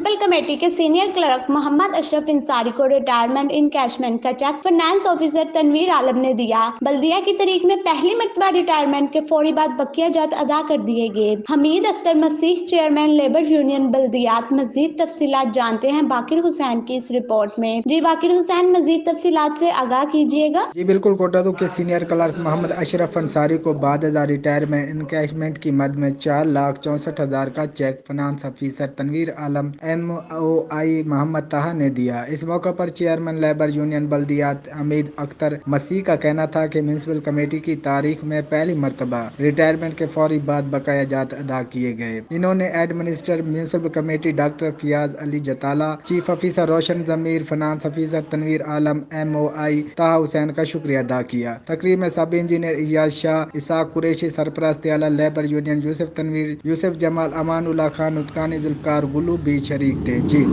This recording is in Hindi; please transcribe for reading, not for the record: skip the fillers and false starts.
म्युनिसिपल कमेटी के सीनियर क्लर्क मोहम्मद अशरफ इंसारी को रिटायरमेंट इनकैशमेंट का चेक फाइनेंस ऑफिसर तनवीर आलम ने दिया। बल्दिया की तारीख में पहली मरतबा रिटायरमेंट के फौरी बाद बकिया जात अदा कर दिए गए। हमीद अख्तर मसीह चेयरमैन लेबर यूनियन बल्दियात। मजीद तफसीलात जानते हैं बाकिर हुसैन की इस रिपोर्ट में। जी बाकिर हुसैन, मजीद तफसीलात से आगाह कीजिएगा। जी बिल्कुल। कोटादू के सीनियर क्लर्क मोहम्मद अशरफ अंसारी को बाद रिटायरमेंट इनकैशमेंट की मद में 4,64,000 का cheque finance officer Tanveer Alam MOI Mohammad Taha ने दिया। इस मौके पर चेयरमैन लेबर यूनियन बल्दियात हमीद अख्तर मसीह का कहना था कि म्यूनिसिपल कमेटी की तारीख में पहली मरतबा रिटायरमेंट के फौरी बाद बकाया जात अदा किए गए। इन्होंने administrator municipal committee doctor Fayyaz Ali Jatala, chief officer Roshan Zameer, finance officer Tanveer Alam MOI Taha Hussain का शुक्रिया अदा किया। तकरीब में सब इंजीनियर इयाज शाह, इसाक कुरैशी, सरपरस्त आला लेबर यूनियन यूसुफ तनवीर, यूसुफ जमाल, अमानुल्लाह खान, उत्कानी जुल्फकार, गुलू भी शरीक थे। जी।